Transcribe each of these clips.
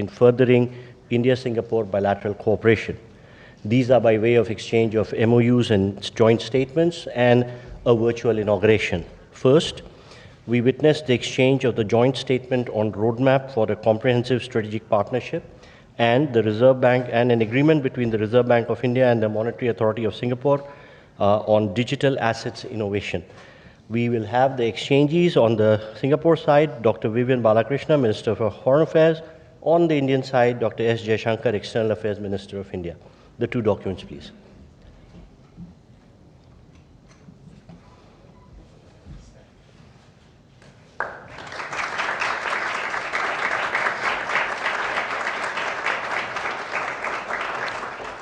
in furthering India-Singapore bilateral cooperation. These are by way of exchange of MoUs and joint statements and a virtual inauguration. First, we witnessed the exchange of the joint statement on roadmap for a comprehensive strategic partnership and the Reserve Bank and an agreement between the Reserve Bank of India and the Monetary Authority of Singapore on digital assets innovation. We will have the exchanges on the Singapore side, Dr. Vivian Balakrishna, Minister for Foreign Affairs. On the Indian side, Dr. S. Jaishankar, External Affairs Minister of India. The two documents, please.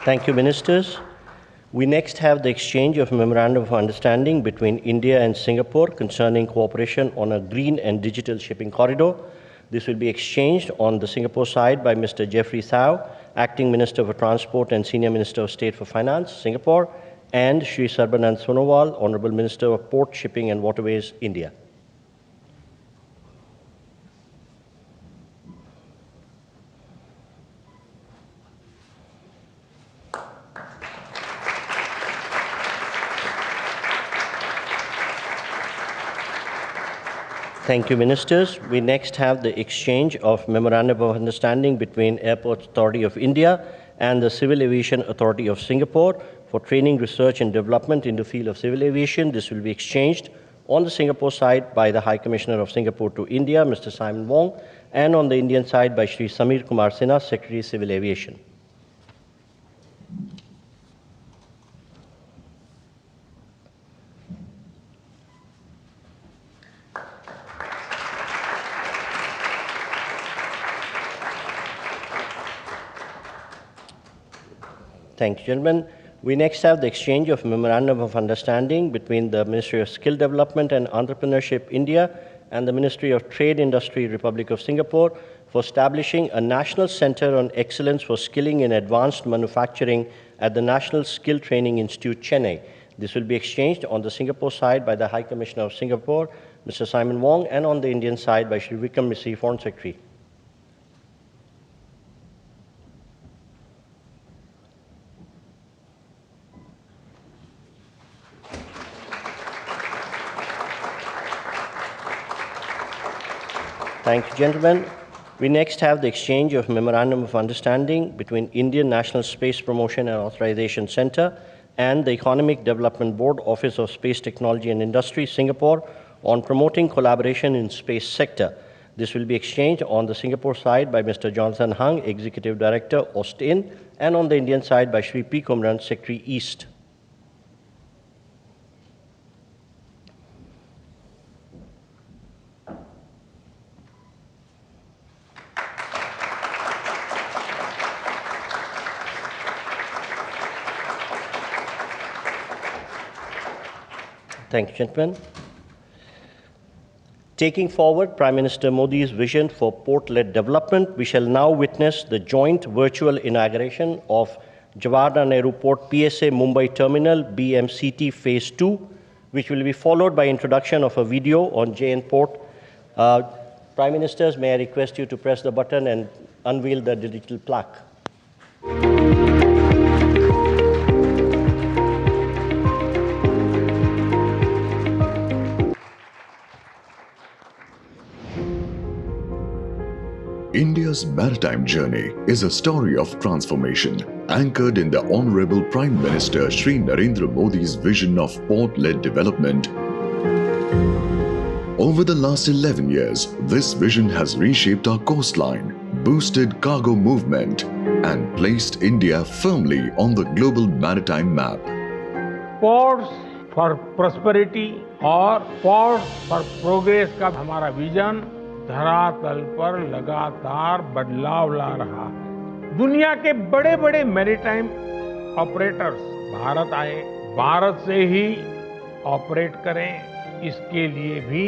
Thank you, Ministers. We next have the exchange of Memorandum of Understanding between India and Singapore concerning cooperation on a green and digital shipping corridor. This will be exchanged on the Singapore side by Mr. Jeffrey Thao, Acting Minister for Transport and Senior Minister of State for Finance, Singapore, and Shri Sarbanand Sonowal, Honorable Minister of Port, Shipping and Waterways, India. Thank you, Ministers. We next have the exchange of Memorandum of Understanding between Airports Authority of India and the Civil Aviation Authority of Singapore for training, research and development in the field of civil aviation. This will be exchanged on the Singapore side by the High Commissioner of Singapore to India, Mr. Simon Wong, and on the Indian side by Shri Samir Kumar Sinha, Secretary Civil Aviation. Thank you, gentlemen. We next have the exchange of Memorandum of Understanding between the Ministry of Skill Development and Entrepreneurship, India, and the Ministry of Trade Industry, Republic of Singapore, for establishing a National Center on Excellence for Skilling in Advanced Manufacturing at the National Skill Training Institute, Chennai. This will be exchanged on the Singapore side by the High Commissioner of Singapore, Mr. Simon Wong, and on the Indian side by Shri Vikram Misri, Foreign Secretary. Thank you, gentlemen. We next have the exchange of Memorandum of Understanding between Indian National Space Promotion and Authorization Center and the Economic Development Board, Office of Space Technology and Industry, Singapore, on promoting collaboration in space sector. This will be exchanged on the Singapore side by Mr. Jonathan Hung, Executive Director, OSTIN, and on the Indian side by Shri P. Kumran, Secretary, East. Thank you, gentlemen. Taking forward Prime Minister Modi's vision for port-led development, we shall now witness the joint virtual inauguration of Jawaharlal Nehru Port PSA Mumbai Terminal BMCT Phase 2, which will be followed by introduction of a video on JN Port. Prime Ministers, may I request you to press the button and unveil the digital plaque. India's maritime journey is a story of transformation, anchored in the Honorable Prime Minister Shri Narendra Modi's vision of port-led development. Over the last 11 years, this vision has reshaped our coastline, boosted cargo movement, and placed India firmly on the global maritime map. Ports for prosperity और ports for progress का हमारा vision धरातल पर लगातार बदलाव ला रहा है। दुनिया के बड़े-बड़े मैरीटाइम ऑपरेटर्स भारत आए, भारत से ही ऑपरेट करें, इसके लिए भी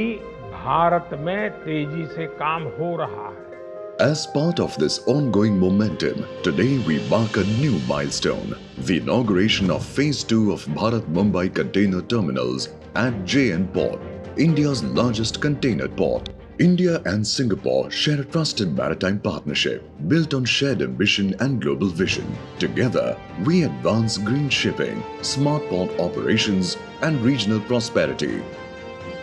भारत में तेजी से काम हो रहा है। As part of this ongoing momentum, today we mark a new milestone, the inauguration of Phase 2 of Bharat Mumbai Container Terminals at JN Port, India's largest container port. India and Singapore share a trusted maritime partnership built on shared ambition and global vision. Together, we advance green shipping, smart port operations, and regional prosperity.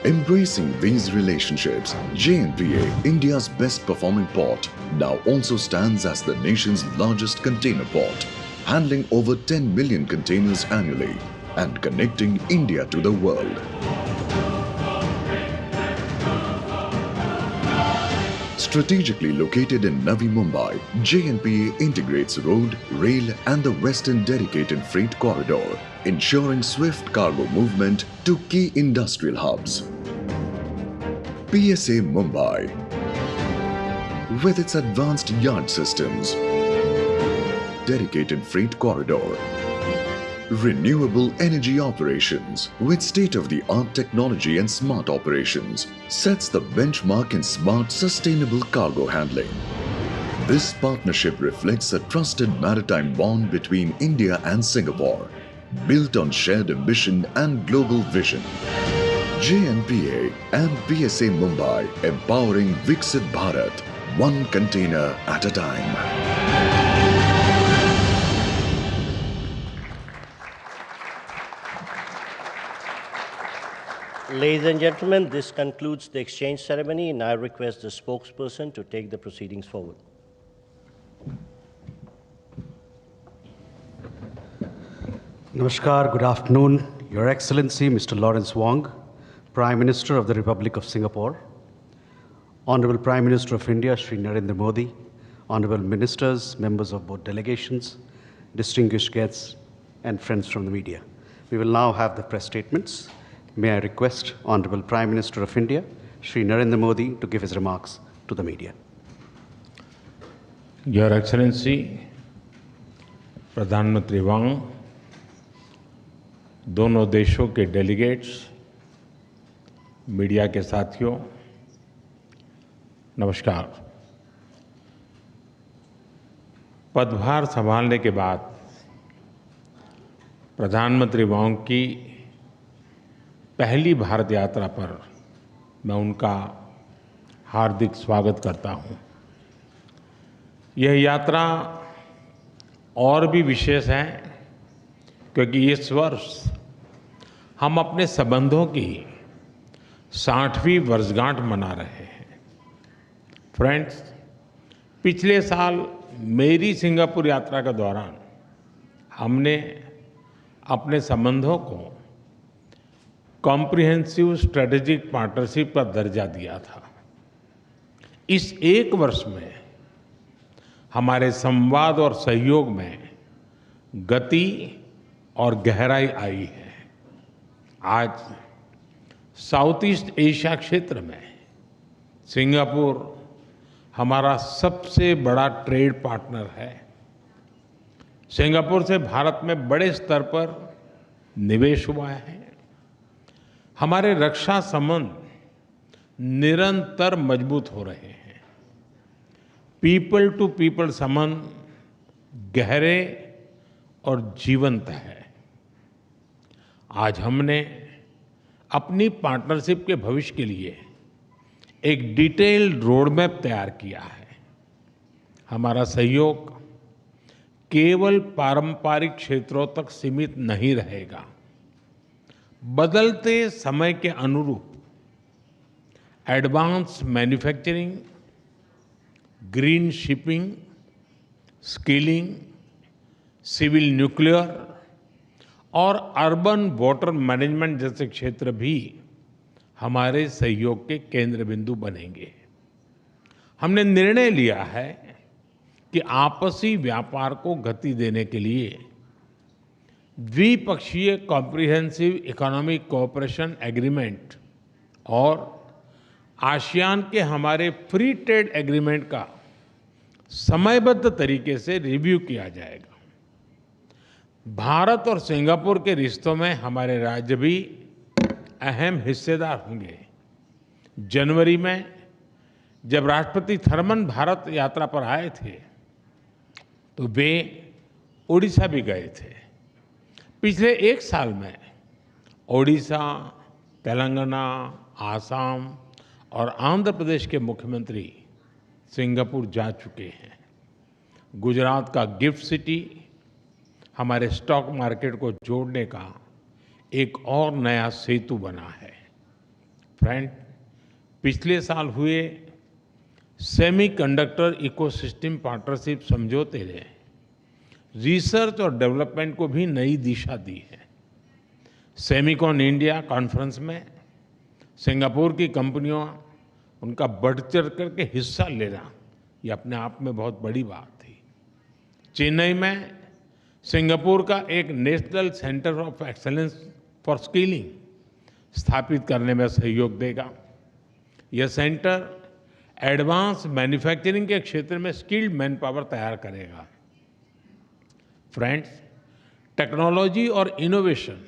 Embracing these relationships, JNPA, India's best performing port, now also stands as the nation's largest container port, handling over 10 million containers annually and connecting India to the world. Strategically located in Navi Mumbai, JNPA integrates road, rail and the western dedicated freight corridor, ensuring swift cargo movement to key industrial hubs. PSA Mumbai, with its advanced yard systems, dedicated freight corridor, renewable energy operations with state-of-the-art technology and smart operations, sets the benchmark in smart, sustainable cargo handling. This partnership reflects a trusted maritime bond between India and Singapore, built on shared ambition and global vision. JNPA and PSA Mumbai, empowering Viksit Bharat, one container at a time. Ladies and gentlemen, this concludes the exchange ceremony, and I request the spokesperson to take the proceedings forward. Namaskar, good afternoon, Your Excellency Mr. Lawrence Wong, Prime Minister of the Republic of Singapore, Honorable Prime Minister of India, Shri Narendra Modi, Honorable Ministers, members of both delegations, distinguished guests, and friends from the media. We will now have the press statements. May I request Honorable Prime Minister of India, Shri Narendra Modi, to give his remarks to the media. Your Excellency, प्रधानमंत्री वांग, दोनों देशों के delegates, media के साथियों, नमस्कार। पदभार संभालने के बाद प्रधानमंत्री वांग की पहली भारत यात्रा पर मैं उनका हार्दिक स्वागत करता हूं। यह यात्रा और भी विशेष है क्योंकि इस वर्ष हम अपने संबंधों की 60वीं वर्षगांठ मना रहे हैं। फ्रेंड्स, पिछले साल मेरी सिंगापुर यात्रा के दौरान हमने अपने संबंधों को कॉम्प्रिहेंसिव स्ट्रेटेजिक पार्टनरशिप का दर्जा दिया था। इस एक वर्ष में हमारे संवाद और सहयोग में गति और गहराई आई है। आज साउथ ईस्ट एशिया क्षेत्र में सिंगापुर हमारा सबसे बड़ा ट्रेड पार्टनर है। सिंगापुर से भारत में बड़े स्तर पर निवेश हुआ है। हमारे रक्षा संबंध निरंतर मजबूत हो रहे हैं। पीपल टू पीपल संबंध गहरे और जीवंत है। आज हमने अपनी पार्टनरशिप के भविष्य के लिए एक डिटेल्ड रोड मैप तैयार किया है। हमारा सहयोग केवल पारंपरिक क्षेत्रों तक सीमित नहीं रहेगा। बदलते समय के अनुरूप advance manufacturing, green shipping, skilling, civil nuclear और अर्बन वाटर मैनेजमेंट जैसे क्षेत्र भी हमारे सहयोग के केंद्र बिंदु बनेंगे। हमने निर्णय लिया है कि आपसी व्यापार को गति देने के लिए द्विपक्षीय कॉम्प्रिहेंसिव इकोनॉमिक कोऑपरेशन एग्रीमेंट और आसियान के हमारे फ्री ट्रेड एग्रीमेंट का समयबद्ध तरीके से रिव्यू किया जाएगा। भारत और सिंगापुर के रिश्तों में हमारे राज्य भी अहम हिस्सेदार होंगे। जनवरी में जब राष्ट्रपति थर्मन भारत यात्रा पर आए थे तो वे ओडिशा भी गए थे। पिछले एक साल में ओडिशा, तेलंगाना, आसाम और आंध्र प्रदेश के मुख्यमंत्री सिंगापुर जा चुके हैं। गुजरात का गिफ्ट सिटी हमारे स्टॉक मार्केट को जोड़ने का एक और नया सेतु बना है। फ्रेंड, पिछले साल हुए सेमीकंडक्टर इकोसिस्टम पार्टनरशिप समझौते ने रिसर्च और डेवलपमेंट को भी नई दिशा दी है। सेमिकॉन इंडिया कॉन्फ्रेंस में सिंगापुर की कंपनियों उनका बढ़ चढ़ करके हिस्सा लेना ये अपने आप में बहुत बड़ी बात थी। चेन्नई में सिंगापुर का एक national centre of excellence for skilling स्थापित करने में सहयोग देगा। यह सेंटर एडवांस मैन्युफैक्चरिंग के क्षेत्र में स्किल्ड मैन पावर तैयार करेगा। फ्रेंड्स, टेक्नोलॉजी और इनोवेशन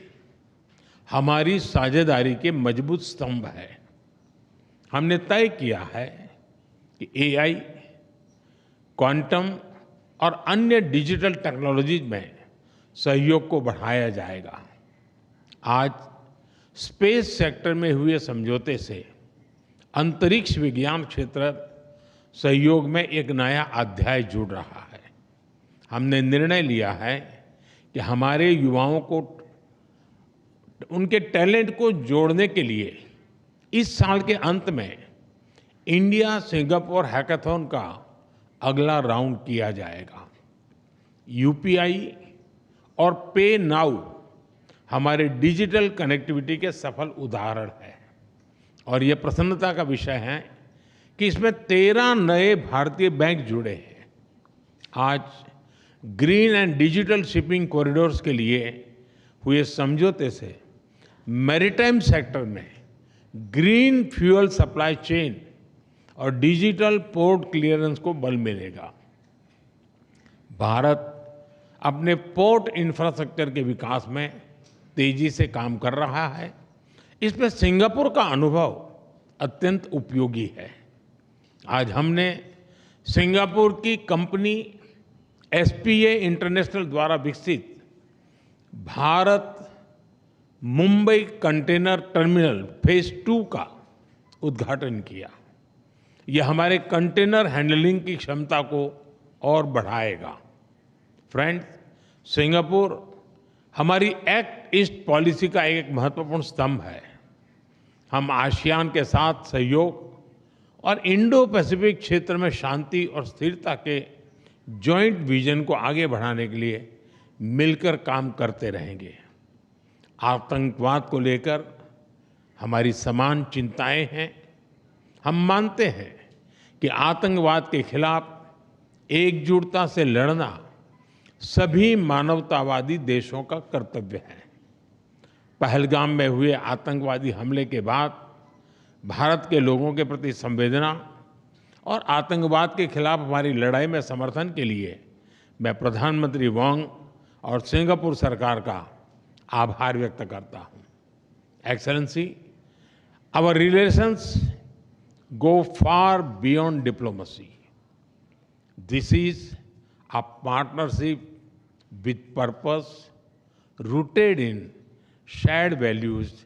हमारी साझेदारी के मजबूत स्तंभ है। हमने तय किया है कि एआई, क्वांटम और अन्य डिजिटल टेक्नोलॉजीज में सहयोग को बढ़ाया जाएगा। आज स्पेस सेक्टर में हुए समझौते से अंतरिक्ष विज्ञान क्षेत्र सहयोग में एक नया अध्याय जुड़ रहा है। हमने निर्णय लिया है कि हमारे युवाओं को उनके टैलेंट को जोड़ने के लिए इस साल के अंत में इंडिया सिंगापुर हैकाथॉन का अगला राउंड किया जाएगा। यूपीआई और पे नाउ हमारे डिजिटल कनेक्टिविटी के सफल उदाहरण है और ये प्रसन्नता का विषय है कि इसमें 13 नए भारतीय बैंक जुड़े हैं। आज green and digital shipping corridors के लिए हुए समझौते से मैरीटाइम सेक्टर में ग्रीन फ्यूल सप्लाई चेन और डिजिटल पोर्ट क्लियरेंस को बल मिलेगा। भारत अपने पोर्ट इंफ्रास्ट्रक्चर के विकास में तेजी से काम कर रहा है। इसमें सिंगापुर का अनुभव अत्यंत उपयोगी है। आज हमने सिंगापुर की कंपनी एसपीए इंटरनेशनल द्वारा विकसित Bharat Mumbai container terminal phase 2 का उद्घाटन किया। यह हमारे कंटेनर हैंडलिंग की क्षमता को और बढ़ाएगा। फ्रेंड्स, सिंगापुर हमारी एक्ट ईस्ट पॉलिसी का एक महत्वपूर्ण स्तंभ है। हम आसियान के साथ सहयोग और इंडो पैसिफिक क्षेत्र में शांति और स्थिरता के जॉइंट विजन को आगे बढ़ाने के लिए मिलकर काम करते रहेंगे। आतंकवाद को लेकर हमारी समान चिंताएं हैं। हम मानते हैं कि आतंकवाद के खिलाफ एकजुटता से लड़ना सभी मानवतावादी देशों का कर्तव्य है। पहलगाम में हुए आतंकवादी हमले के बाद भारत के लोगों के प्रति संवेदना और आतंकवाद के खिलाफ हमारी लड़ाई में समर्थन के लिए मैं प्रधानमंत्री वोंग और सिंगापुर सरकार का आभार व्यक्त करता हूं। Excellency, our relations go far beyond diplomacy. This is a partnership with purpose, rooted in shared values,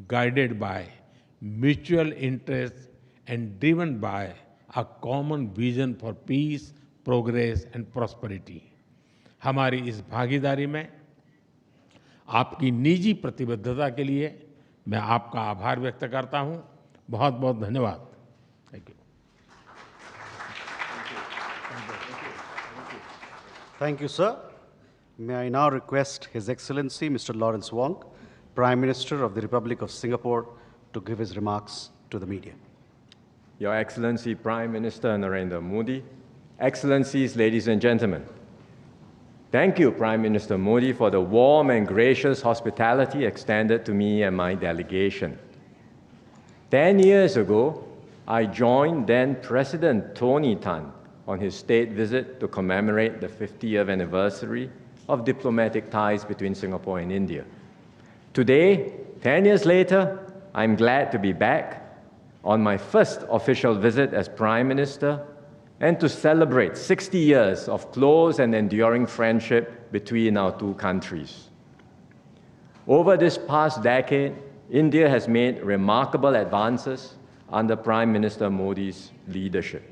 guided by mutual interest and driven by a common vision for peace, progress and prosperity. हमारी इस भागीदारी में आपकी निजी प्रतिबद्धता के लिए मैं आपका आभार व्यक्त करता हूं। बहुत बहुत धन्यवाद। Thank you. Thank you, sir. May I now request His Excellency Mr. Lawrence Wong, Prime Minister of the Republic of Singapore, to give his remarks to the media. Your Excellency Prime Minister Narendra Modi, Excellencies, ladies and gentlemen, thank you, Prime Minister Modi, for the warm and gracious hospitality extended to me and my delegation. 10 years ago, I joined then President Tony Tan on his state visit to commemorate the 50th anniversary of diplomatic ties between Singapore and India. Today, 10 years later, I'm glad to be back on my first official visit as Prime Minister and to celebrate 60 years of close and enduring friendship between our two countries. Over this past decade, India has made remarkable advances under Prime Minister Modi's leadership.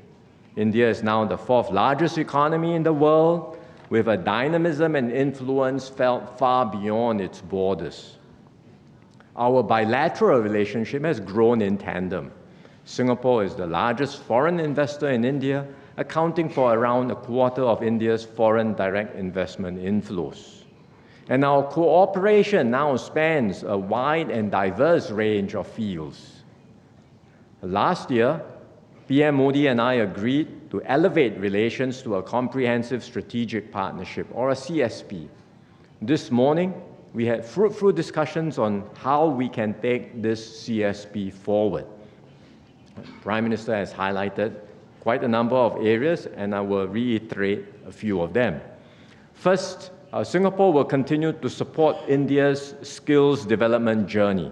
India is now the fourth largest economy in the world, with a dynamism and influence felt far beyond its borders. Our bilateral relationship has grown in tandem. Singapore is the largest foreign investor in India, accounting for around a quarter of India's foreign direct investment inflows. And our cooperation now spans a wide and diverse range of fields. Last year, PM Modi and I agreed to elevate relations to a comprehensive strategic partnership, or a CSP. This morning, we had fruitful discussions on how we can take this CSP forward. The Prime Minister has highlighted quite a number of areas, and I will reiterate a few of them. First, Singapore will continue to support India's skills development journey.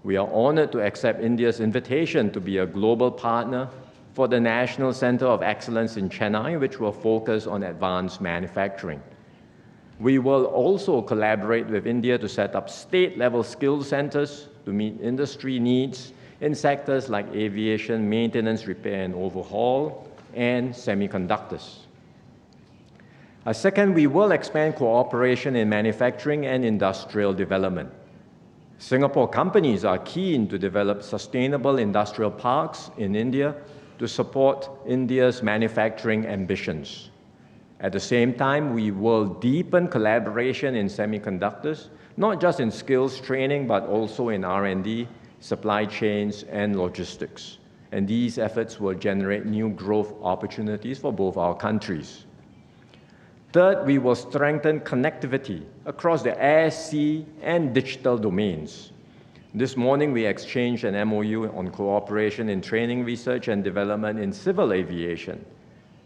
We are honored to accept India's invitation to be a global partner for the National Center of Excellence in Chennai, which will focus on advanced manufacturing. We will also collaborate with India to set up state-level skills centers to meet industry needs in sectors like aviation, maintenance, repair and overhaul, and semiconductors. Second, we will expand cooperation in manufacturing and industrial development. Singapore companies are keen to develop sustainable industrial parks in India to support India's manufacturing ambitions. At the same time, we will deepen collaboration in semiconductors, not just in skills training, but also in R&D, supply chains, and logistics. And these efforts will generate new growth opportunities for both our countries. Third, we will strengthen connectivity across the air, sea, and digital domains. This morning, we exchanged an MoU on cooperation in training, research, and development in civil aviation.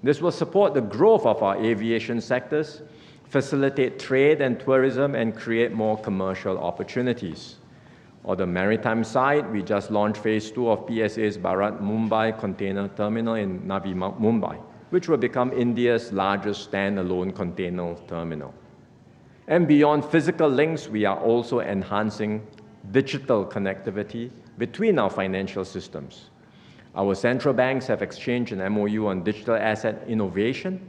This will support the growth of our aviation sectors, facilitate trade and tourism, and create more commercial opportunities. On the maritime side, we just launched Phase 2 of PSA's Bharat Mumbai Container Terminal in Navi Mumbai, which will become India's largest standalone container terminal. And beyond physical links, we are also enhancing digital connectivity between our financial systems. Our central banks have exchanged an MoU on digital asset innovation,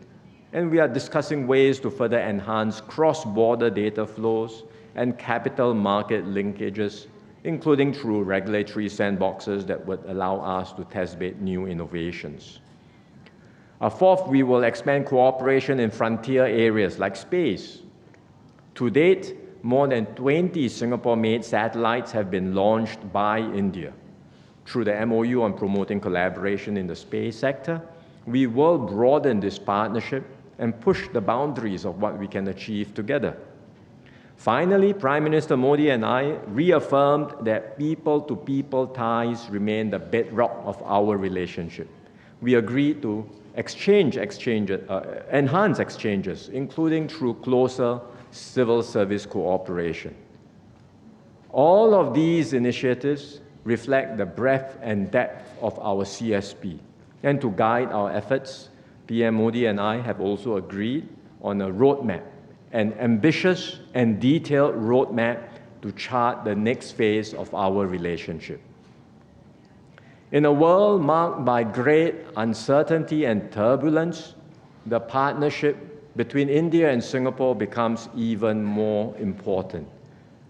and we are discussing ways to further enhance cross-border data flows and capital market linkages, including through regulatory sandboxes that would allow us to test-bed new innovations. Fourth, we will expand cooperation in frontier areas like space. To date, more than 20 Singapore-made satellites have been launched by India. Through the MoU on promoting collaboration in the space sector, we will broaden this partnership and push the boundaries of what we can achieve together. Finally, Prime Minister Modi and I reaffirmed that people-to-people ties remain the bedrock of our relationship. We agreed to enhance exchanges, including through closer civil service cooperation. All of these initiatives reflect the breadth and depth of our CSP. And to guide our efforts, PM Modi and I have also agreed on a roadmap, an ambitious and detailed roadmap to chart the next phase of our relationship. In a world marked by great uncertainty and turbulence, the partnership between India and Singapore becomes even more important,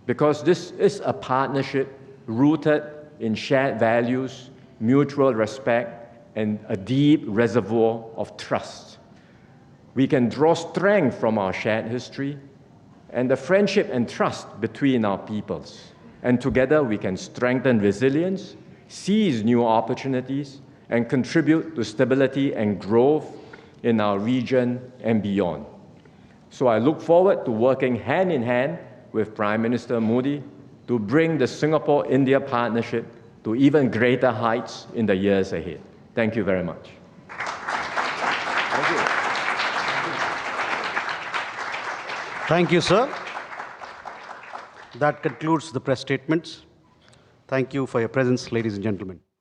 because this is a partnership rooted in shared values, mutual respect, and a deep reservoir of trust. We can draw strength from our shared history and the friendship and trust between our peoples. And together we can strengthen resilience, seize new opportunities, and contribute to stability and growth in our region and beyond. So I look forward to working hand in hand with Prime Minister Modi to bring the Singapore-India partnership to even greater heights in the years ahead. Thank you very much. Thank you. Thank you, sir. That concludes the press statements. Thank you for your presence, ladies and gentlemen.